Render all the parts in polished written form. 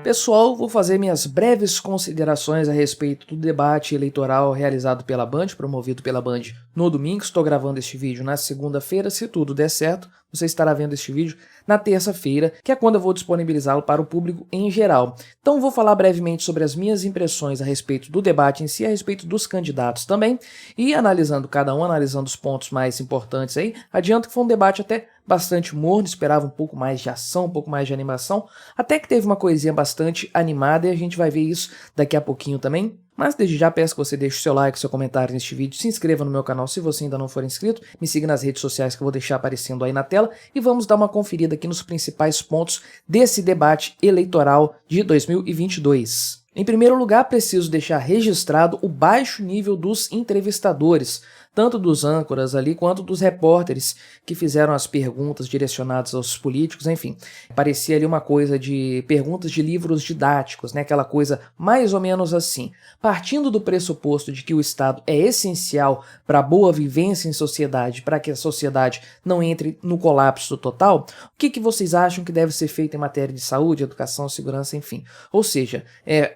Pessoal, vou fazer minhas breves considerações a respeito do debate eleitoral realizado pela Band, promovido pela Band no domingo. Estou gravando este vídeo na segunda-feira, se tudo der certo, você estará vendo este vídeo na terça-feira, que é quando eu vou disponibilizá-lo para o público em geral. Então vou falar brevemente sobre as minhas impressões a respeito do debate em si, a respeito dos candidatos também, e analisando cada um, analisando os pontos mais importantes aí. Adianto que foi um debate até bastante morno, esperava um pouco mais de ação, um pouco mais de animação, até que teve uma coisinha bastante animada e a gente vai ver isso daqui a pouquinho também. Mas desde já peço que você deixe o seu like, seu comentário neste vídeo, se inscreva no meu canal se você ainda não for inscrito, me siga nas redes sociais que eu vou deixar aparecendo aí na tela e vamos dar uma conferida aqui nos principais pontos desse debate eleitoral de 2022. Em primeiro lugar, preciso deixar registrado o baixo nível dos entrevistadores, tanto dos âncoras ali quanto dos repórteres que fizeram as perguntas direcionadas aos políticos, enfim. Parecia ali uma coisa de perguntas de livros didáticos, né? Aquela coisa mais ou menos assim. Partindo do pressuposto de que o Estado é essencial para a boa vivência em sociedade, para que a sociedade não entre no colapso total, o que vocês acham que deve ser feito em matéria de saúde, educação, segurança, enfim? Ou seja,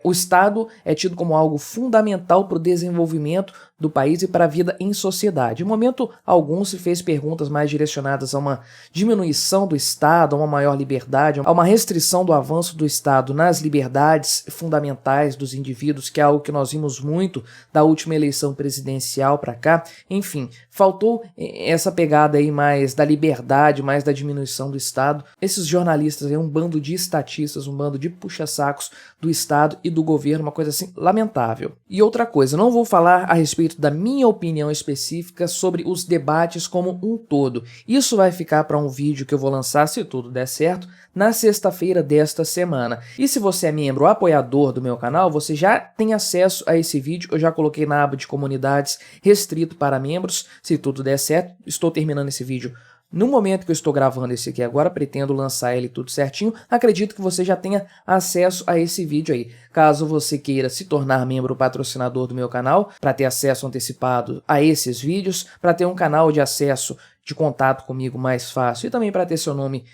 o Estado é tido como algo fundamental para o desenvolvimento do país e para a vida em sociedade. Em momento algum se fez perguntas mais direcionadas a uma diminuição do Estado, a uma maior liberdade, a uma restrição do avanço do Estado nas liberdades fundamentais dos indivíduos, que é algo que nós vimos muito da última eleição presidencial para cá. Enfim, faltou essa pegada aí mais da liberdade, mais da diminuição do Estado. Esses jornalistas aí, um bando de estatistas, um bando de puxa-sacos do Estado e do governo, uma coisa assim lamentável. E outra coisa, não vou falar a respeito da minha opinião específica sobre os debates como um todo. Isso vai ficar para um vídeo que eu vou lançar, se tudo der certo, na sexta-feira desta semana. E se você é membro ou apoiador do meu canal, você já tem acesso a esse vídeo. Eu já coloquei na aba de comunidades restrito para membros. Se tudo der certo, estou terminando esse vídeo no momento que eu estou gravando esse aqui agora, pretendo lançar ele tudo certinho. Acredito que você já tenha acesso a esse vídeo aí. Caso você queira se tornar membro patrocinador do meu canal, para ter acesso antecipado a esses vídeos, para ter um canal de acesso de contato comigo mais fácil e também para ter seu nome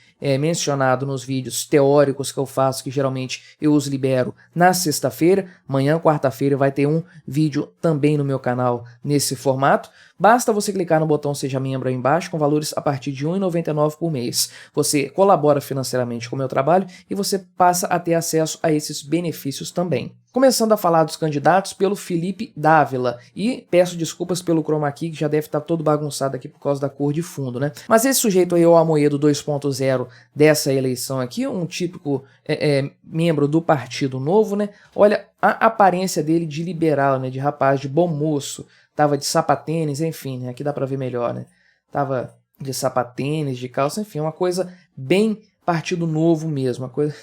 mencionado nos vídeos teóricos que eu faço, que geralmente eu os libero na sexta-feira. Amanhã, quarta-feira, vai ter um vídeo também no meu canal nesse formato. Basta você clicar no botão Seja Membro aí embaixo, com valores a partir de R$ 1,99 por mês. Você colabora financeiramente com o meu trabalho e você passa a ter acesso a esses benefícios também. Começando a falar dos candidatos pelo Felipe Dávila, e peço desculpas pelo chroma key, que já deve estar todo bagunçado aqui por causa da cor de fundo, né? Mas esse sujeito aí é o Amoedo 2.0 dessa eleição aqui, um típico membro do Partido Novo, né? Olha a aparência dele de liberal, né? De rapaz, de bom moço, tava de sapatênis, enfim, né? Aqui dá pra ver melhor, né? Tava de sapatênis, de calça, enfim, uma coisa bem Partido Novo mesmo, uma coisa...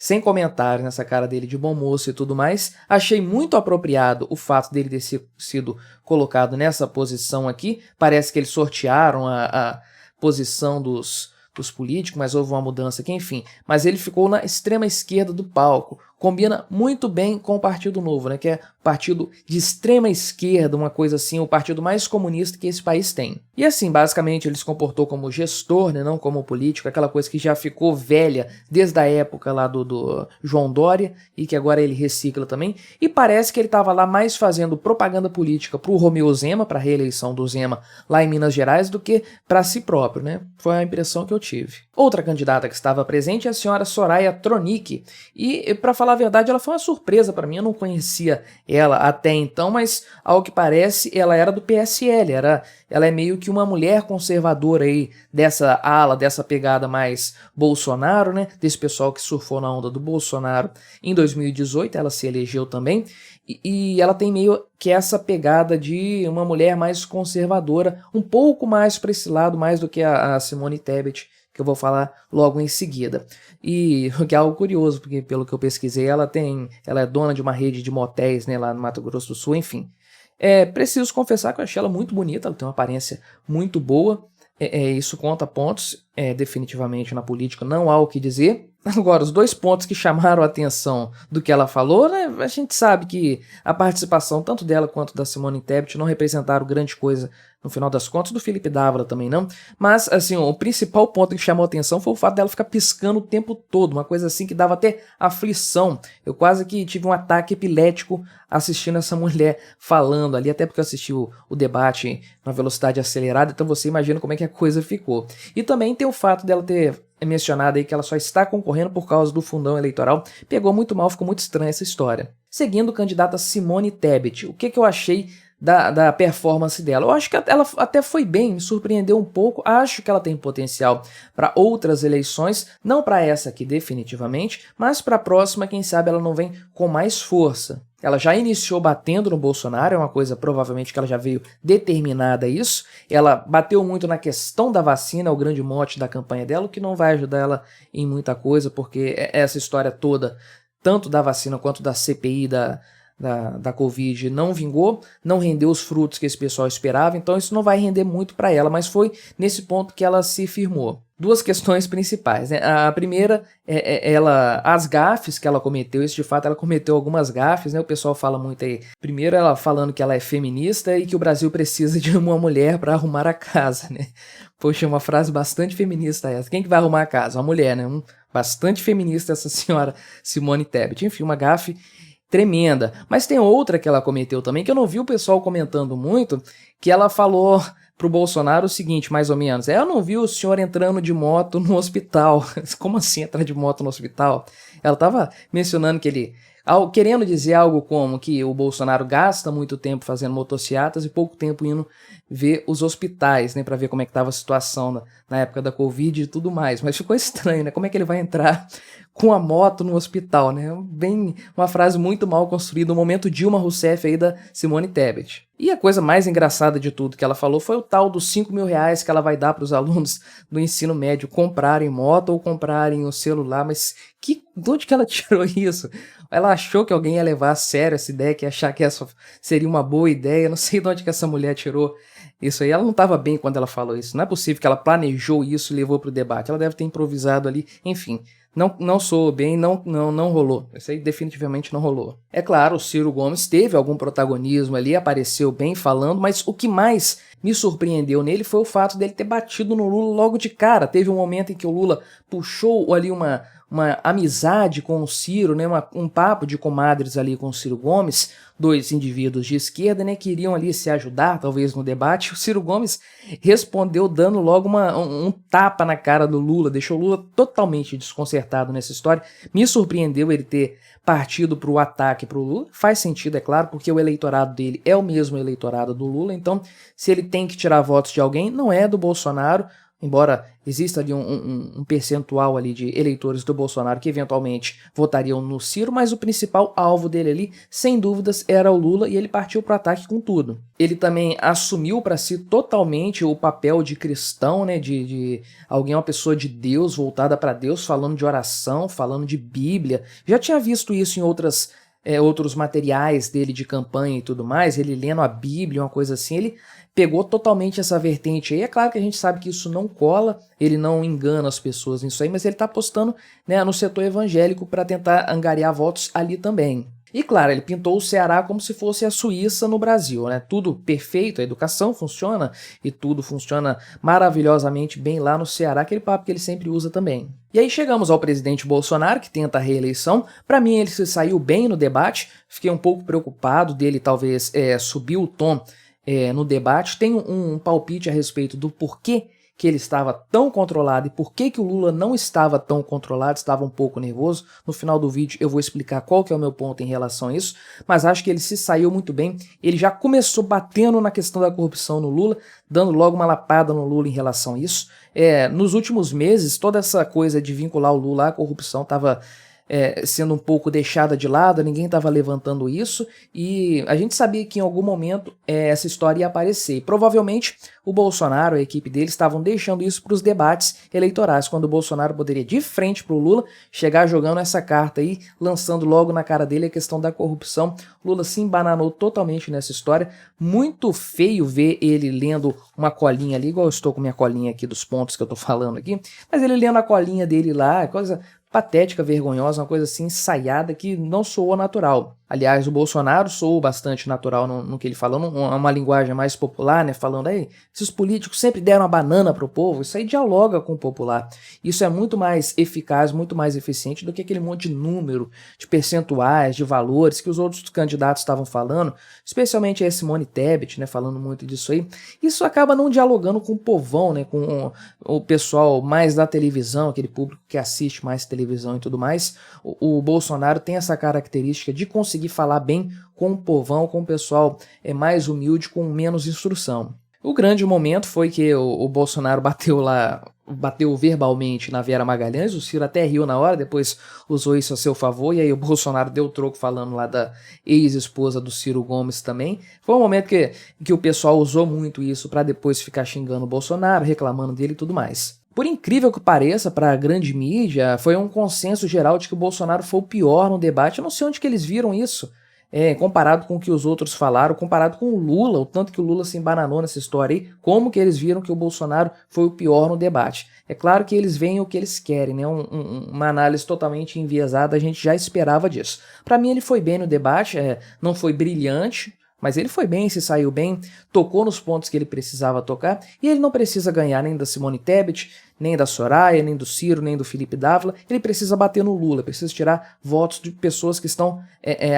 Sem comentário nessa cara dele de bom moço e tudo mais. Achei muito apropriado o fato dele ter sido colocado nessa posição aqui. Parece que eles sortearam a posição dos políticos, mas houve uma mudança aqui, enfim. Mas ele ficou na extrema esquerda do palco. Combina muito bem com o Partido Novo, né? Que é partido de extrema esquerda, uma coisa assim, o partido mais comunista que esse país tem. E assim, basicamente, ele se comportou como gestor, né? Não como político, aquela coisa que já ficou velha desde a época lá do João Dória e que agora ele recicla também. E parece que ele estava lá mais fazendo propaganda política para o Romeu Zema, para a reeleição do Zema lá em Minas Gerais, do que para si próprio, né? Foi a impressão que eu tive. Outra candidata que estava presente é a senhora Soraya Tronic. E, para falar a verdade, ela foi uma surpresa para mim. Eu não conhecia ela até então, mas ao que parece ela era do PSL, ela é meio que uma mulher conservadora aí dessa ala, dessa pegada mais Bolsonaro, né? Desse pessoal que surfou na onda do Bolsonaro em 2018, ela se elegeu também, e ela tem meio que essa pegada de uma mulher mais conservadora, um pouco mais para esse lado, mais do que a Simone Tebet, que eu vou falar logo em seguida. E o que é algo curioso, porque pelo que eu pesquisei, ela é dona de uma rede de motéis, né, lá no Mato Grosso do Sul, enfim. Preciso confessar que eu achei ela muito bonita, ela tem uma aparência muito boa, isso conta pontos, definitivamente na política não há o que dizer. Agora, os dois pontos que chamaram a atenção do que ela falou, né, a gente sabe que a participação tanto dela quanto da Simone Tebet não representaram grande coisa no final das contas, do Felipe Dávila também não, mas assim, o principal ponto que chamou a atenção foi o fato dela ficar piscando o tempo todo, uma coisa assim que dava até aflição. Eu quase que tive um ataque epilético assistindo essa mulher falando ali, até porque eu assisti o debate na velocidade acelerada, então você imagina como é que a coisa ficou. E também tem o fato dela ter mencionado aí que ela só está concorrendo por causa do fundão eleitoral. Pegou muito mal, ficou muito estranha essa história. Seguindo, candidata Simone Tebet, o que eu achei da performance dela? Eu acho que ela até foi bem, me surpreendeu um pouco, acho que ela tem potencial para outras eleições, não para essa aqui definitivamente, mas para a próxima, quem sabe ela não vem com mais força. Ela já iniciou batendo no Bolsonaro, é uma coisa provavelmente que ela já veio determinada a isso. Ela bateu muito na questão da vacina, é o grande mote da campanha dela, o que não vai ajudar ela em muita coisa, porque essa história toda, tanto da vacina quanto da CPI da Covid, não vingou, não rendeu os frutos que esse pessoal esperava, então isso não vai render muito para ela, mas foi nesse ponto que ela se firmou. Duas questões principais, né? A primeira as gafes que ela cometeu, isso de fato ela cometeu algumas gafes, né? O pessoal fala muito aí. Primeiro ela falando que ela é feminista e que o Brasil precisa de uma mulher para arrumar a casa, né? Poxa, uma frase bastante feminista essa. Quem que vai arrumar a casa? Uma mulher, né? Bastante feminista essa senhora Simone Tebet. Enfim, uma gafe tremenda. Mas tem outra que ela cometeu também, que eu não vi o pessoal comentando muito, que ela falou pro Bolsonaro o seguinte, mais ou menos: eu não vi o senhor entrando de moto no hospital. Como assim entrar de moto no hospital? Ela tava mencionando que ele, querendo dizer algo como que o Bolsonaro gasta muito tempo fazendo motocicletas e pouco tempo indo ver os hospitais, né, para ver como é que tava a situação na época da Covid e tudo mais. Mas ficou estranho, né? Como é que ele vai entrar com a moto no hospital, né? Bem, uma frase muito mal construída, no momento Dilma Rousseff aí da Simone Tebet. E a coisa mais engraçada de tudo que ela falou foi o tal dos 5 mil reais que ela vai dar para os alunos do ensino médio comprarem moto ou comprarem o celular, mas de onde que ela tirou isso? Ela achou que alguém ia levar a sério essa ideia, que ia achar que essa seria uma boa ideia, não sei de onde que essa mulher tirou isso aí. Ela não estava bem quando ela falou isso, não é possível que ela planejou isso e levou para o debate, ela deve ter improvisado ali, enfim. Não soou bem, não rolou. Isso aí definitivamente não rolou. É claro, o Ciro Gomes teve algum protagonismo ali, apareceu bem falando, mas o que mais me surpreendeu nele foi o fato dele ter batido no Lula logo de cara. Teve um momento em que o Lula puxou ali uma amizade com o Ciro, né, um papo de comadres ali com o Ciro Gomes, dois indivíduos de esquerda, né, que iriam ali se ajudar, talvez, no debate. O Ciro Gomes respondeu dando logo um tapa na cara do Lula, deixou o Lula totalmente desconcertado nessa história. Me surpreendeu ele ter partido para o ataque para o Lula. Faz sentido, é claro, porque o eleitorado dele é o mesmo eleitorado do Lula, então se ele tem que tirar votos de alguém, não é do Bolsonaro, embora exista ali um percentual ali de eleitores do Bolsonaro que eventualmente votariam no Ciro, mas o principal alvo dele ali, sem dúvidas, era o Lula, e ele partiu para o ataque com tudo. Ele também assumiu para si totalmente o papel de cristão, né, de alguém, uma pessoa de Deus, voltada para Deus, falando de oração, falando de Bíblia. Já tinha visto isso em outros materiais dele de campanha e tudo mais, ele lendo a Bíblia, uma coisa assim. Ele pegou totalmente essa vertente aí. É claro que a gente sabe que isso não cola, ele não engana as pessoas nisso aí, mas ele está apostando, né, no setor evangélico para tentar angariar votos ali também. E claro, ele pintou o Ceará como se fosse a Suíça no Brasil, né? Tudo perfeito, a educação funciona e tudo funciona maravilhosamente bem lá no Ceará, aquele papo que ele sempre usa também. E aí chegamos ao presidente Bolsonaro, que tenta a reeleição. Para mim ele se saiu bem no debate, fiquei um pouco preocupado dele talvez subir o tom no debate. Tenho um palpite a respeito do porquê que ele estava tão controlado e por que o Lula não estava tão controlado, estava um pouco nervoso. No final do vídeo eu vou explicar qual que é o meu ponto em relação a isso, mas acho que ele se saiu muito bem. Ele já começou batendo na questão da corrupção no Lula, dando logo uma lapada no Lula em relação a isso. Nos últimos meses, toda essa coisa de vincular o Lula à corrupção estava sendo um pouco deixada de lado, ninguém estava levantando isso, e a gente sabia que em algum momento essa história ia aparecer. E provavelmente o Bolsonaro, a equipe dele, estavam deixando isso para os debates eleitorais, quando o Bolsonaro poderia de frente para o Lula chegar jogando essa carta aí, lançando logo na cara dele a questão da corrupção. Lula se embananou totalmente nessa história. Muito feio ver ele lendo uma colinha ali, igual eu estou com minha colinha aqui dos pontos que eu tô falando aqui, mas ele lendo a colinha dele lá, coisa patética, vergonhosa, uma coisa assim ensaiada que não soou natural. Aliás, o Bolsonaro soou bastante natural no que ele falou, uma linguagem mais popular, né? Falando aí, esses políticos sempre deram a banana pro povo, isso aí dialoga com o popular. Isso é muito mais eficaz, muito mais eficiente do que aquele monte de número, de percentuais, de valores que os outros candidatos estavam falando, especialmente a Simone Tebet, né? Falando muito disso aí. Isso acaba não dialogando com o povão, né? Com o pessoal mais da televisão, aquele público que assiste mais televisão e tudo mais. O Bolsonaro tem essa característica de conseguir falar bem com o povão, com o pessoal mais humilde, com menos instrução. O grande momento foi que o Bolsonaro bateu verbalmente na Vera Magalhães, o Ciro até riu na hora, depois usou isso a seu favor, e aí o Bolsonaro deu troco falando lá da ex-esposa do Ciro Gomes também. Foi um momento que o pessoal usou muito isso para depois ficar xingando o Bolsonaro, reclamando dele e tudo mais. Por incrível que pareça, para a grande mídia, foi um consenso geral de que o Bolsonaro foi o pior no debate. Eu não sei onde que eles viram isso, comparado com o que os outros falaram, comparado com o Lula, o tanto que o Lula se embananou nessa história aí, como que eles viram que o Bolsonaro foi o pior no debate. É claro que eles veem o que eles querem, né? Uma análise totalmente enviesada, a gente já esperava disso. Para mim ele foi bem no debate, não foi brilhante, mas ele foi bem, se saiu bem, tocou nos pontos que ele precisava tocar, e ele não precisa ganhar nem da Simone Tebet, nem da Soraya, nem do Ciro, nem do Felipe Dávila, ele precisa bater no Lula, precisa tirar votos de pessoas que estão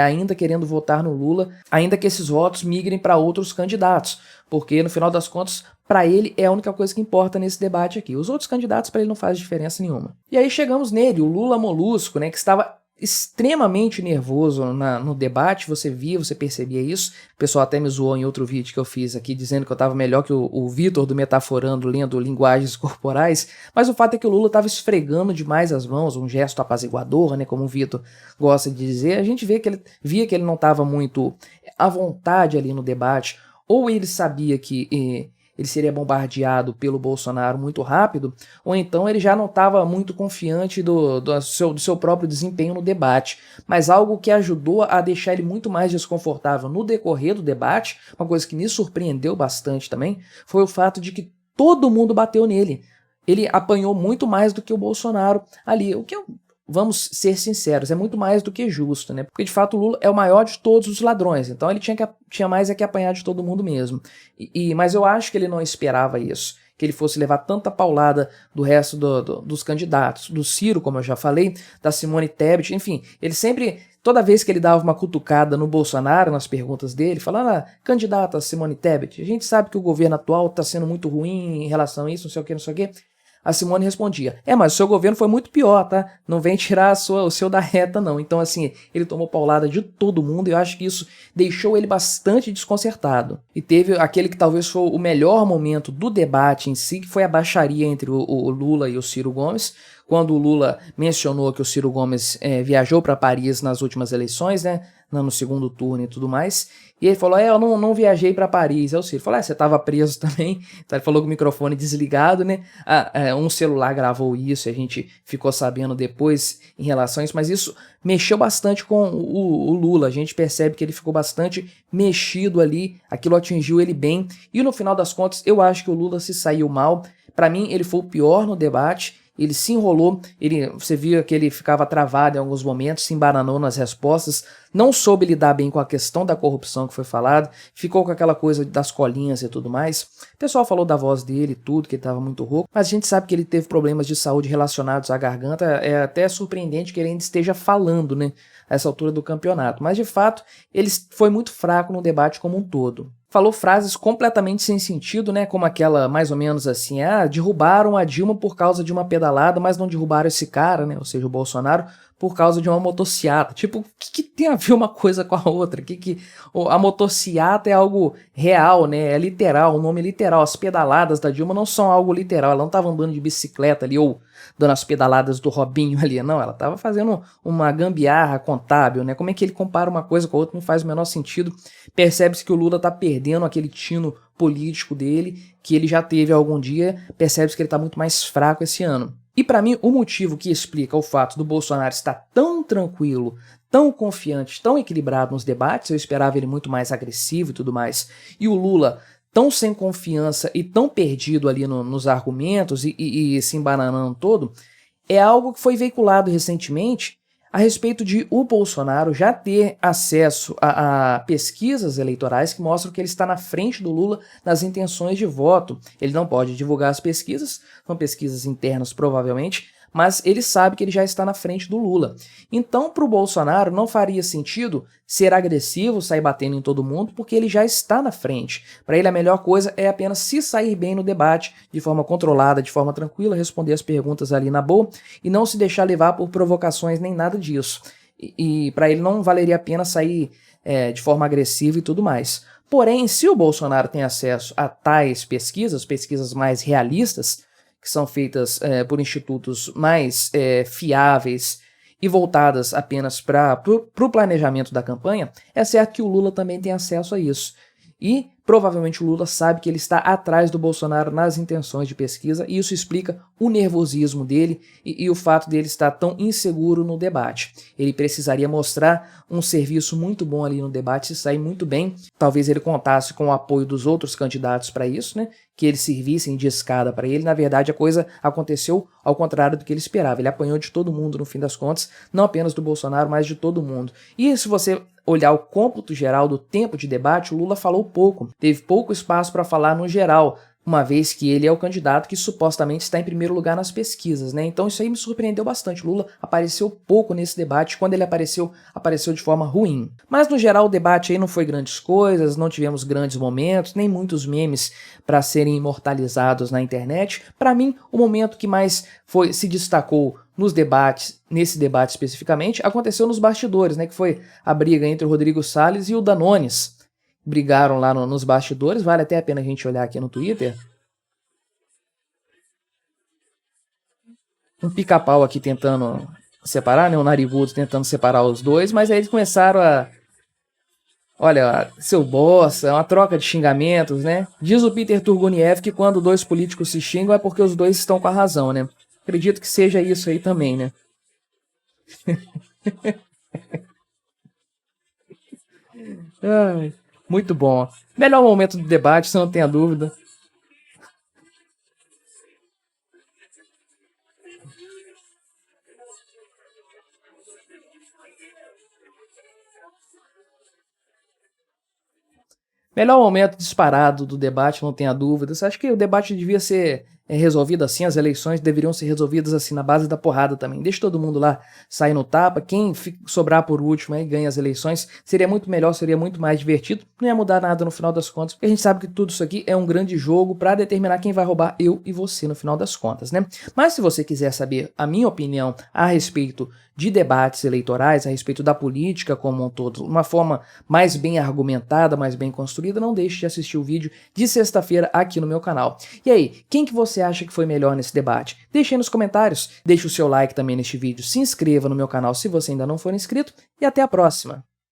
ainda querendo votar no Lula, ainda que esses votos migrem para outros candidatos, porque no final das contas, para ele é a única coisa que importa nesse debate aqui. Os outros candidatos para ele não faz diferença nenhuma. E aí chegamos nele, o Lula Molusco, né, que estava extremamente nervoso no debate, você percebia isso. O pessoal até me zoou em outro vídeo que eu fiz aqui, dizendo que eu estava melhor que o Vitor do Metaforando, lendo linguagens corporais, mas o fato é que o Lula estava esfregando demais as mãos, um gesto apaziguador, né, como o Vitor gosta de dizer. A gente via que ele não estava muito à vontade ali no debate, ou ele sabia que ele seria bombardeado pelo Bolsonaro muito rápido, ou então ele já não estava muito confiante do seu próprio desempenho no debate. Mas algo que ajudou a deixar ele muito mais desconfortável no decorrer do debate, uma coisa que me surpreendeu bastante também, foi o fato de que todo mundo bateu nele. Ele apanhou muito mais do que o Bolsonaro ali, o que vamos ser sinceros, é muito mais do que justo, né? Porque de fato o Lula é o maior de todos os ladrões, então ele tinha mais que apanhar de todo mundo mesmo. Mas eu acho que ele não esperava isso, que ele fosse levar tanta paulada do resto dos candidatos, do Ciro, como eu já falei, da Simone Tebet, enfim, ele sempre, toda vez que ele dava uma cutucada no Bolsonaro, nas perguntas dele, falando, candidata Simone Tebet, a gente sabe que o governo atual está sendo muito ruim em relação a isso, não sei o que, A Simone respondia, mas o seu governo foi muito pior, tá? Não vem tirar o seu da reta, não. Então, assim, ele tomou paulada de todo mundo e eu acho que isso deixou ele bastante desconcertado. E teve aquele que talvez foi o melhor momento do debate em si, que foi a baixaria entre o Lula e o Ciro Gomes, quando o Lula mencionou que o Ciro Gomes viajou para Paris nas últimas eleições, né? No segundo turno e tudo mais. E ele falou, eu não viajei para Paris. Aí o Ciro falou, você estava preso também. Então ele falou com o microfone desligado, né? Um celular gravou isso e a gente ficou sabendo depois em relação a isso. Mas isso mexeu bastante com o Lula. A gente percebe que ele ficou bastante mexido ali. Aquilo atingiu ele bem. E no final das contas, eu acho que o Lula se saiu mal. Para mim, ele foi o pior no debate. Ele se enrolou, você via que ele ficava travado em alguns momentos, se embananou nas respostas, não soube lidar bem com a questão da corrupção que foi falada, ficou com aquela coisa das colinhas e tudo mais. O pessoal falou da voz dele e tudo, que ele estava muito rouco, mas a gente sabe que ele teve problemas de saúde relacionados à garganta, é até surpreendente que ele ainda esteja falando, né, a essa altura do campeonato. Mas de fato, ele foi muito fraco no debate como um todo. Falou frases completamente sem sentido, né? Como aquela mais ou menos assim, derrubaram a Dilma por causa de uma pedalada, mas não derrubaram esse cara, né? Ou seja, o Bolsonaro, por causa de uma motociata. Tipo, o que tem a ver uma coisa com a outra? A motociata é algo real, né? É literal, um nome literal. As pedaladas da Dilma não são algo literal. Ela não estava andando de bicicleta ali ou dando as pedaladas do Robinho ali, não. Ela estava fazendo uma gambiarra contábil, né? Como é que ele compara uma coisa com a outra? Não faz o menor sentido. Percebe-se que o Lula está perdendo aquele tino político dele, que ele já teve algum dia. Percebe-se que ele está muito mais fraco esse ano. E para mim, o motivo que explica o fato do Bolsonaro estar tão tranquilo, tão confiante, tão equilibrado nos debates, eu esperava ele muito mais agressivo e tudo mais, e o Lula tão sem confiança e tão perdido ali nos argumentos e se embananando todo, é algo que foi veiculado recentemente a respeito de o Bolsonaro já ter acesso a pesquisas eleitorais que mostram que ele está na frente do Lula nas intenções de voto. Ele não pode divulgar as pesquisas, são pesquisas internas provavelmente, mas ele sabe que ele já está na frente do Lula. Então, para o Bolsonaro, não faria sentido ser agressivo, sair batendo em todo mundo, porque ele já está na frente. Para ele, a melhor coisa é apenas se sair bem no debate, de forma controlada, de forma tranquila, responder as perguntas ali na boa, e não se deixar levar por provocações nem nada disso. E para ele não valeria a pena sair de forma agressiva e tudo mais. Porém, se o Bolsonaro tem acesso a tais pesquisas, pesquisas mais realistas, que são feitas por institutos mais fiáveis e voltadas apenas para o planejamento da campanha, é certo que o Lula também tem acesso a isso. E provavelmente o Lula sabe que ele está atrás do Bolsonaro nas intenções de pesquisa, e isso explica o nervosismo dele e o fato dele estar tão inseguro no debate. Ele precisaria mostrar um serviço muito bom ali no debate, se sair muito bem. Talvez ele contasse com o apoio dos outros candidatos para isso, né? Que eles servissem de escada para ele. Na verdade, a coisa aconteceu ao contrário do que ele esperava. Ele apanhou de todo mundo no fim das contas, não apenas do Bolsonaro, mas de todo mundo. E se você olhar o cômputo geral do tempo de debate, o Lula falou pouco, teve pouco espaço para falar no geral, uma vez que ele é o candidato que supostamente está em primeiro lugar nas pesquisas, né? Então isso aí me surpreendeu bastante. O Lula apareceu pouco nesse debate, quando ele apareceu de forma ruim. Mas no geral o debate aí não foi grandes coisas, não tivemos grandes momentos, nem muitos memes para serem imortalizados na internet. Para mim, o momento que mais se destacou nos debates, nesse debate especificamente, aconteceu nos bastidores, né? Que foi a briga entre o Rodrigo Salles e o Danones. Brigaram lá nos bastidores, vale até a pena a gente olhar aqui no Twitter. Um pica-pau aqui tentando separar, né? Um narigudo tentando separar os dois, mas aí eles começaram a... Olha, seu bosta, uma troca de xingamentos, né? Diz o Peter Turguniev que quando dois políticos se xingam é porque os dois estão com a razão, né? Acredito que seja isso aí também, né? Ai, muito bom. Melhor momento do debate, você não tenha dúvida. Melhor momento disparado do debate, não tenha dúvidas. Acho que o debate devia ser resolvido assim, as eleições deveriam ser resolvidas assim, na base da porrada também. Deixa todo mundo lá sair no tapa, quem sobrar por último aí ganha as eleições. Seria muito melhor, seria muito mais divertido. Não ia mudar nada no final das contas, porque a gente sabe que tudo isso aqui é um grande jogo para determinar quem vai roubar eu e você no final das contas, né? Mas se você quiser saber a minha opinião a respeito de debates eleitorais, a respeito da política como um todo, uma forma mais bem argumentada, mais bem construída, não deixe de assistir o vídeo de sexta-feira aqui no meu canal. E aí, quem que você acha que foi melhor nesse debate? Deixe aí nos comentários, deixe o seu like também neste vídeo, se inscreva no meu canal se você ainda não for inscrito e até a próxima!